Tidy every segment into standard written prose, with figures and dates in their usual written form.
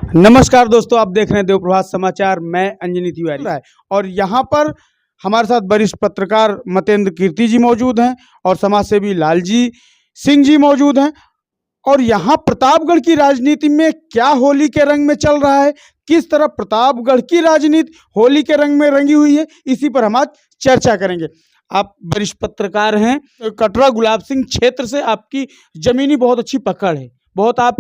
नमस्कार दोस्तों, आप देख रहे हैं देवप्रभात समाचार। मैं अंजनी तिवारी और यहाँ पर हमारे साथ वरिष्ठ पत्रकार मतेंद्र कीर्ति जी मौजूद हैं और समाजसेवी लालजी सिंह जी मौजूद हैं। और यहाँ प्रतापगढ़ की राजनीति में क्या होली के रंग में चल रहा है, किस तरह प्रतापगढ़ की राजनीति होली के रंग में रंगी हुई है, इसी पर हम आज चर्चा करेंगे। आप वरिष्ठ पत्रकार हैं, कटरा गुलाब सिंह क्षेत्र से आपकी जमीनी बहुत अच्छी पकड़ है, बहुत आप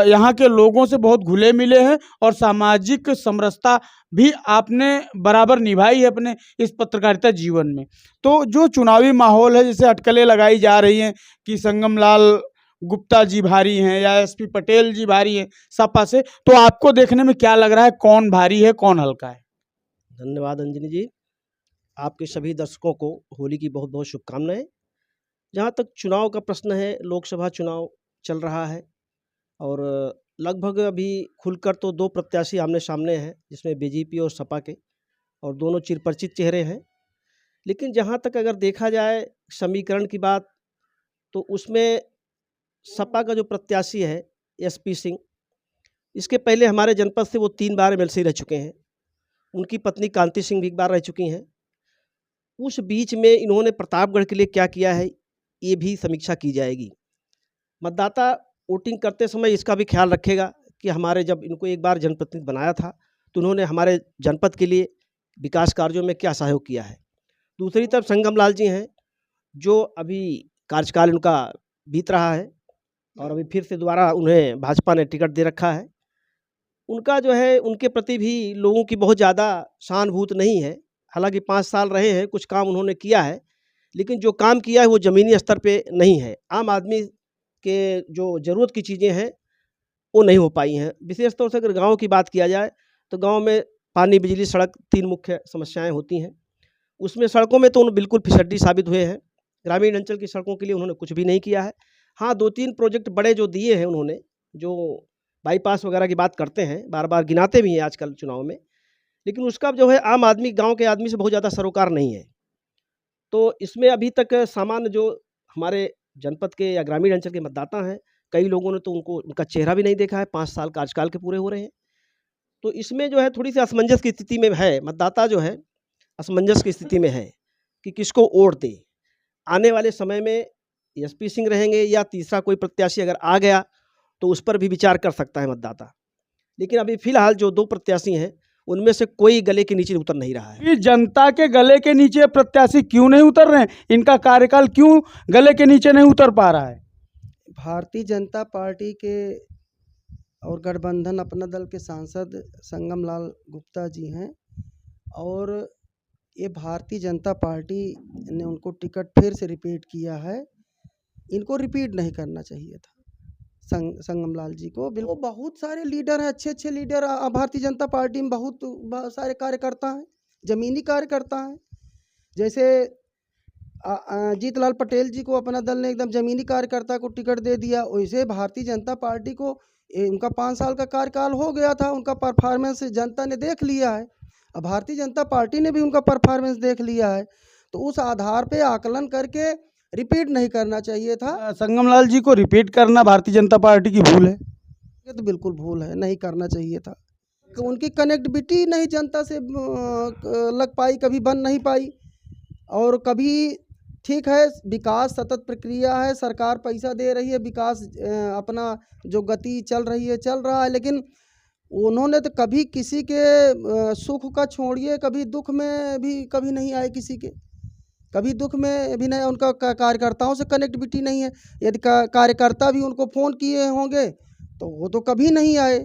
यहाँ के लोगों से बहुत घुले मिले हैं और सामाजिक समरसता भी आपने बराबर निभाई है अपने इस पत्रकारिता जीवन में। तो जो चुनावी माहौल है, जैसे अटकलें लगाई जा रही हैं कि संगम लाल गुप्ता जी भारी हैं या एसपी पटेल जी भारी हैं सपा से, तो आपको देखने में क्या लग रहा है, कौन भारी है कौन हल्का है? धन्यवाद अंजनी जी, आपके सभी दर्शकों को होली की बहुत बहुत शुभकामनाएं। जहाँ तक चुनाव का प्रश्न है, लोकसभा चुनाव चल रहा है और लगभग अभी खुलकर तो दो प्रत्याशी आमने सामने हैं, जिसमें बीजेपी और सपा के, और दोनों चिरपरिचित चेहरे हैं। लेकिन जहाँ तक अगर देखा जाए समीकरण की बात, तो उसमें सपा का जो प्रत्याशी है एसपी सिंह, इसके पहले हमारे जनपद से वो 3 बार एमएलसी रह चुके हैं। उनकी पत्नी कांति सिंह भी एक बार रह चुकी हैं। उस बीच में इन्होंने प्रतापगढ़ के लिए क्या किया है, ये भी समीक्षा की जाएगी। मतदाता वोटिंग करते समय इसका भी ख्याल रखेगा कि हमारे जब इनको एक बार जनप्रतिनिधि बनाया था तो उन्होंने हमारे जनपद के लिए विकास कार्यों में क्या सहयोग किया है। दूसरी तरफ संगम लाल जी हैं, जो अभी कार्यकाल उनका बीत रहा है और अभी फिर से दोबारा उन्हें भाजपा ने टिकट दे रखा है। उनका जो है, उनके प्रति भी लोगों की बहुत ज़्यादा सहानुभूति नहीं है। हालांकि 5 साल रहे हैं, कुछ काम उन्होंने किया है, लेकिन जो काम किया है वो ज़मीनी स्तर पे नहीं है। आम आदमी के जो ज़रूरत की चीज़ें हैं वो नहीं हो पाई हैं। विशेष तौर से अगर गांव की बात किया जाए तो गांव में पानी, बिजली, सड़क 3 मुख्य समस्याएं होती हैं। उसमें सड़कों में तो उन्हें बिल्कुल फिसड्डी साबित हुए हैं। ग्रामीण अंचल की सड़कों के लिए उन्होंने कुछ भी नहीं किया है। हाँ, 2-3 प्रोजेक्ट बड़े जो दिए हैं उन्होंने, जो बाईपास वगैरह की बात करते हैं, बार बार गिनाते भी हैं आजकल चुनाव में, लेकिन उसका जो है आम आदमी, गाँव के आदमी से बहुत ज़्यादा सरोकार नहीं है। तो इसमें अभी तक सामान्य जो हमारे जनपद के या ग्रामीण अंचल के मतदाता हैं, कई लोगों ने तो उनका चेहरा भी नहीं देखा है। 5 साल कार्यकाल के पूरे हो रहे हैं। तो इसमें जो है थोड़ी सी असमंजस की स्थिति में है। मतदाता जो है असमंजस की स्थिति में है कि किसको वोट दे। आने वाले समय में एसपी सिंह रहेंगे या तीसरा कोई प्रत्याशी अगर आ गया तो उस पर भी विचार कर सकता है मतदाता। लेकिन अभी फिलहाल जो 2 प्रत्याशी हैं उनमें से कोई गले के नीचे उतर नहीं रहा है। ये जनता के गले के नीचे प्रत्याशी क्यों नहीं उतर रहे हैं? इनका कार्यकाल क्यों गले के नीचे नहीं उतर पा रहा है? भारतीय जनता पार्टी के और गठबंधन अपना दल के सांसद संगम लाल गुप्ता जी हैं और ये भारतीय जनता पार्टी ने उनको टिकट फिर से रिपीट किया है। इनको रिपीट नहीं करना चाहिए था संगम लाल जी को। बिल्कुल, बहुत सारे लीडर हैं, अच्छे अच्छे लीडर भारतीय जनता पार्टी में बहुत सारे कार्यकर्ता हैं, ज़मीनी कार्यकर्ता हैं। जैसे जीतलाल पटेल जी को अपना दल ने एकदम ज़मीनी कार्यकर्ता को टिकट दे दिया। वैसे भारतीय जनता पार्टी को उनका 5 साल का कार्यकाल हो गया था, उनका परफॉर्मेंस जनता ने देख लिया है। अब भारतीय जनता पार्टी ने भी उनका परफॉर्मेंस देख लिया है, तो उस आधार पे आकलन करके रिपीट नहीं करना चाहिए था। संगम लाल जी को रिपीट करना भारतीय जनता पार्टी की भूल है? ये तो बिल्कुल भूल है, नहीं करना चाहिए था। उनकी कनेक्टिविटी नहीं जनता से लग पाई, कभी बन नहीं पाई। और कभी ठीक है, विकास सतत प्रक्रिया है, सरकार पैसा दे रही है, विकास अपना जो गति चल रही है चल रहा है, लेकिन उन्होंने तो कभी किसी के सुख का छोड़िए, कभी दुख में भी कभी नहीं आए किसी के, कभी दुख में भी नहीं। उनका कार्यकर्ताओं से कनेक्टिविटी नहीं है। यदि कार्यकर्ता भी उनको फ़ोन किए होंगे तो वो तो कभी नहीं आए।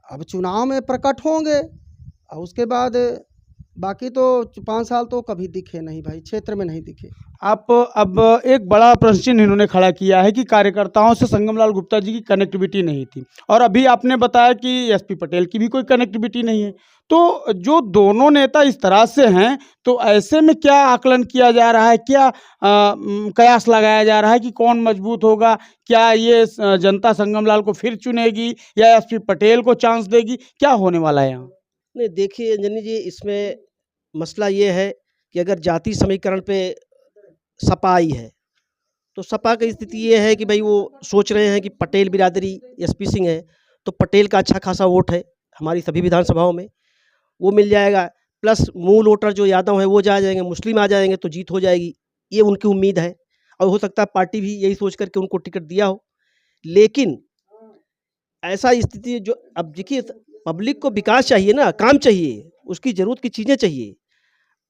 अब चुनाव में प्रकट होंगे और उसके बाद बाकी तो 5 साल तो कभी दिखे नहीं भाई, क्षेत्र में नहीं दिखे। आप अब एक बड़ा प्रश्न चिन्ह इन्होंने खड़ा किया है कि कार्यकर्ताओं से संगम लाल गुप्ता जी की कनेक्टिविटी नहीं थी, और अभी आपने बताया कि एसपी पटेल की भी कोई कनेक्टिविटी नहीं है। तो जो दोनों नेता इस तरह से हैं, तो ऐसे में क्या आकलन किया जा रहा है, क्या कयास लगाया जा रहा है कि कौन मजबूत होगा? क्या ये जनता संगम लाल को फिर चुनेगी या एसपी पटेल को चांस देगी? क्या होने वाला है यहाँ? नहीं, देखिए अंजनी जी, इसमें मसला ये है कि अगर जाति समीकरण पे सपा आई है तो सपा की स्थिति ये है कि भाई वो सोच रहे हैं कि पटेल बिरादरी एसपी सिंह है तो पटेल का अच्छा खासा वोट है हमारी सभी विधानसभाओं में, वो मिल जाएगा। प्लस मूल वोटर जो यादव हैं वो जा जाएंगे, मुस्लिम आ जाएंगे तो जीत हो जाएगी, ये उनकी उम्मीद है। और हो सकता है पार्टी भी यही सोच करके उनको टिकट दिया हो। लेकिन ऐसा स्थिति जो अब देखिए, पब्लिक को विकास चाहिए ना, काम चाहिए, उसकी ज़रूरत की चीज़ें चाहिए।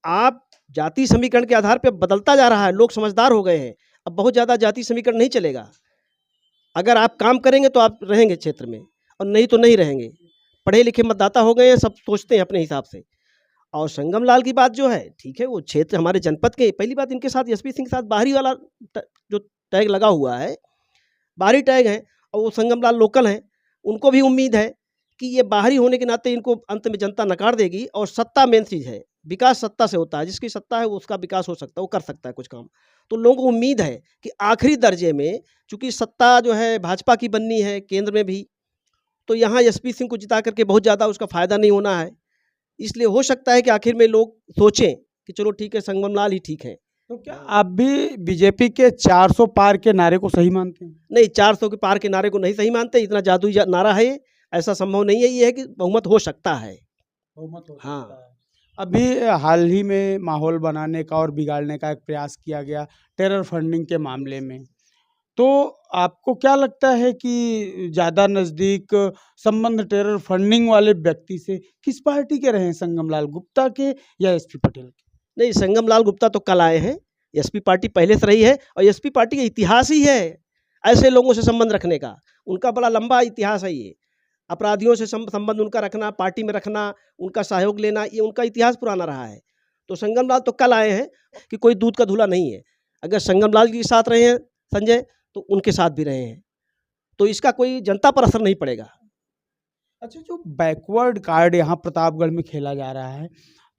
आप जाति समीकरण के आधार पे बदलता जा रहा है, लोग समझदार हो गए हैं, अब बहुत ज़्यादा जाति समीकरण नहीं चलेगा। अगर आप काम करेंगे तो आप रहेंगे क्षेत्र में, और नहीं तो नहीं रहेंगे। पढ़े लिखे मतदाता हो गए हैं, सब सोचते हैं अपने हिसाब से। और संगम लाल की बात जो है, ठीक है, वो क्षेत्र हमारे जनपद के, पहली बात इनके साथ एसपी सिंह के साथ बाहरी वाला जो टैग लगा हुआ है, बाहरी टैग है, और वो संगम लाल लोकल हैं। उनको भी उम्मीद है कि ये बाहरी होने के नाते इनको अंत में जनता नकार देगी। और सत्ता मेन चीज़ है, विकास सत्ता से होता है, जिसकी सत्ता है वो उसका विकास हो सकता है, वो कर सकता है कुछ काम। तो लोगों को उम्मीद है कि आखिरी दर्जे में, चूंकि सत्ता जो है भाजपा की बननी है केंद्र में भी, तो यहाँ एसपी सिंह को जिता करके बहुत ज़्यादा उसका फायदा नहीं होना है। इसलिए हो सकता है कि आखिर में लोग सोचें कि चलो ठीक है, संगम लाल ही ठीक है। तो क्या आप भी बीजेपी के 400 पार के नारे को सही मानते हैं? नहीं, 400 के पार के नारे को नहीं सही मानते, इतना जादुई नारा है ये, ऐसा संभव नहीं है। ये है कि बहुमत हो सकता है। बहुमत हो हाँ। सकता है। अभी हाल ही में माहौल बनाने का और बिगाड़ने का एक प्रयास किया गया टेरर फंडिंग के मामले में। तो आपको क्या लगता है कि ज़्यादा नज़दीक संबंध टेरर फंडिंग वाले व्यक्ति से किस पार्टी के रहे हैं, संगम लाल गुप्ता के या एसपी पटेल के? नहीं, संगम लाल गुप्ता तो कल आए हैं, एसपी पार्टी पहले से रही है, और एसपी पार्टी का इतिहास ही है ऐसे लोगों से संबंध रखने का। उनका बड़ा लंबा इतिहास है ये, अपराधियों से संबंध उनका रखना, पार्टी में रखना, उनका सहयोग लेना, ये उनका इतिहास पुराना रहा है। तो संगम लाल तो कल आए हैं कि कोई दूध का धुला नहीं है। अगर संगम लाल के साथ रहे हैं संजय, तो उनके साथ भी रहे हैं, तो इसका कोई जनता पर असर नहीं पड़ेगा। अच्छा, जो बैकवर्ड कार्ड यहाँ प्रतापगढ़ में खेला जा रहा है,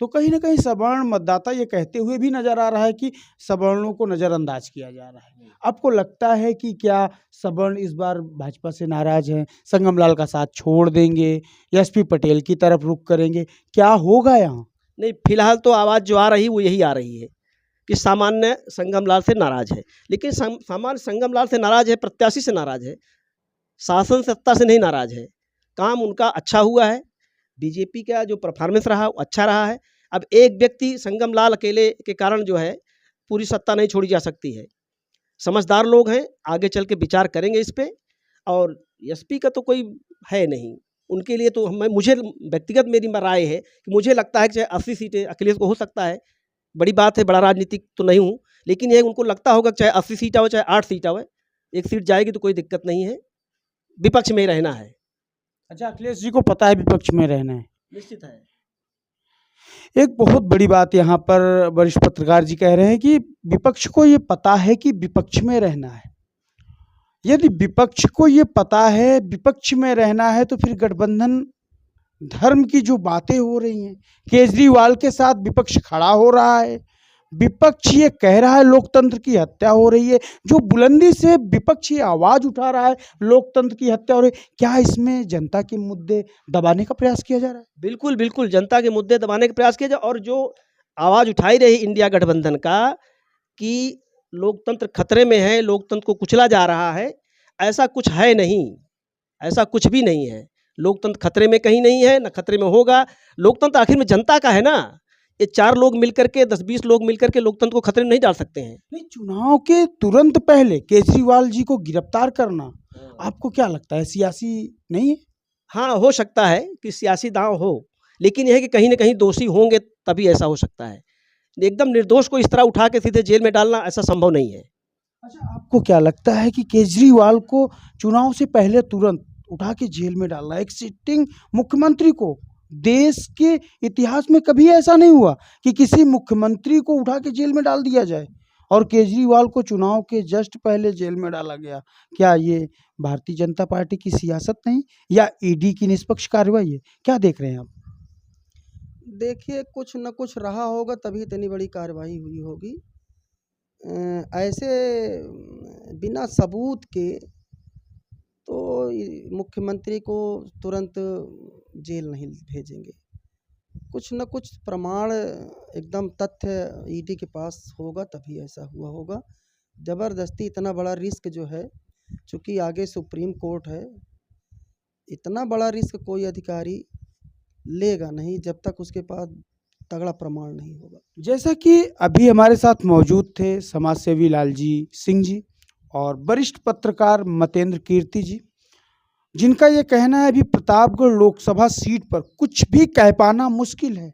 तो कहीं ना कहीं सवर्ण मतदाता ये कहते हुए भी नजर आ रहा है कि सवर्णों को नज़रअंदाज किया जा रहा है। आपको लगता है कि क्या सवर्ण इस बार भाजपा से नाराज हैं, संगम लाल का साथ छोड़ देंगे, एसपी पटेल की तरफ रुख करेंगे, क्या होगा यहाँ? नहीं, फिलहाल तो आवाज़ जो आ रही वो यही आ रही है कि सामान्य संगम लाल से नाराज है। लेकिन सामान्य संगम लाल से नाराज है, प्रत्याशी से नाराज है, शासन सत्ता से नहीं नाराज है। काम उनका अच्छा हुआ है, बीजेपी का जो परफॉर्मेंस रहा वो अच्छा रहा है। अब एक व्यक्ति संगम लाल अकेले के कारण जो है पूरी सत्ता नहीं छोड़ी जा सकती है। समझदार लोग हैं, आगे चल के विचार करेंगे इस पे। और एसपी का तो कोई है नहीं, उनके लिए तो मुझे व्यक्तिगत मेरी राय है कि मुझे लगता है कि चाहे 80 सीटें अखिलेश को हो सकता है, बड़ी बात है, बड़ा राजनीतिक तो नहीं हूँ, लेकिन ये उनको लगता होगा चाहे 80 सीट आवे चाहे 8 सीट आवे, एक सीट जाएगी तो कोई दिक्कत नहीं है, विपक्ष में ही रहना है। अच्छा, अखिलेश जी को पता है विपक्ष में रहना है। निश्चित है। एक बहुत बड़ी बात यहाँ पर वरिष्ठ पत्रकार जी कह रहे हैं कि विपक्ष को ये पता है कि विपक्ष में रहना है। यदि विपक्ष को ये पता है विपक्ष में रहना है, तो फिर गठबंधन धर्म की जो बातें हो रही हैं, केजरीवाल के साथ विपक्ष खड़ा हो रहा है, विपक्ष ये कह रहा है लोकतंत्र की हत्या हो रही है, जो बुलंदी से विपक्ष ये आवाज उठा रहा है लोकतंत्र की हत्या हो रही है, क्या इसमें जनता के मुद्दे दबाने का प्रयास किया जा रहा है? बिल्कुल, बिल्कुल, जनता के मुद्दे दबाने का प्रयास किया जाए। और जो आवाज़ उठाई रही इंडिया गठबंधन का कि लोकतंत्र खतरे में है, लोकतंत्र को कुचला जा रहा है, ऐसा कुछ है नहीं, ऐसा कुछ भी नहीं है। लोकतंत्र खतरे में कहीं नहीं है, ना खतरे में होगा। लोकतंत्र आखिर में जनता का है ना, ये 4 लोग मिलकर के, 10-20 लोग मिलकर के लोकतंत्र को खतरे में नहीं डाल सकते हैं। नहीं, चुनाव के तुरंत पहले केजरीवाल जी को गिरफ्तार करना आपको क्या लगता है सियासी नहीं है? हाँ, हो सकता है कि सियासी दांव हो, लेकिन यह है कि कहीं न कहीं दोषी होंगे तभी ऐसा हो सकता है। एकदम निर्दोष को इस तरह उठा के सीधे जेल में डालना ऐसा संभव नहीं है। अच्छा, आपको क्या लगता है कि केजरीवाल को चुनाव से पहले तुरंत उठा के जेल में डालना, एक सिटिंग मुख्यमंत्री को, देश के इतिहास में कभी ऐसा नहीं हुआ कि किसी मुख्यमंत्री को उठा के जेल में डाल दिया जाए, और केजरीवाल को चुनाव के जस्ट पहले जेल में डाला गया। क्या ये भारतीय जनता पार्टी की सियासत नहीं या ईडी की निष्पक्ष कार्रवाई है? क्या देख रहे हैं आप? देखिए, कुछ न कुछ रहा होगा तभी इतनी बड़ी कार्रवाई हुई होगी। ऐसे बिना सबूत के तो मुख्यमंत्री को तुरंत जेल नहीं भेजेंगे। कुछ न कुछ प्रमाण, एकदम तथ्य ईडी के पास होगा तभी ऐसा हुआ होगा। ज़बरदस्ती इतना बड़ा रिस्क जो है, चूँकि आगे सुप्रीम कोर्ट है, इतना बड़ा रिस्क कोई अधिकारी लेगा नहीं जब तक उसके पास तगड़ा प्रमाण नहीं होगा। जैसा कि अभी हमारे साथ मौजूद थे समाजसेवी लालजी सिंह जी और वरिष्ठ पत्रकार मतेंद्र कीर्ति जी, जिनका ये कहना है अभी प्रतापगढ़ लोकसभा सीट पर कुछ भी कह पाना मुश्किल है।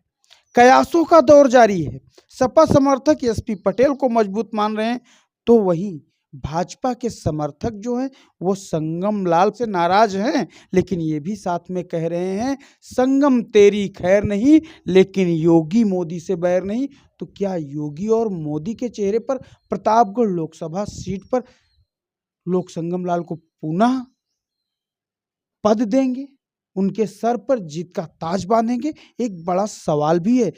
कयासों का दौर जारी है। सपा समर्थक एसपी पटेल को मजबूत मान रहे हैं, तो वहीं भाजपा के समर्थक जो हैं वो संगम लाल से नाराज हैं, लेकिन ये भी साथ में कह रहे हैं संगम तेरी खैर नहीं, लेकिन योगी मोदी से बैर नहीं। तो क्या योगी और मोदी के चेहरे पर प्रतापगढ़ लोकसभा सीट पर लोग संगम लाल को पुनः पद देंगे, उनके सर पर जीत का ताज बांधेंगे? एक बड़ा सवाल भी है।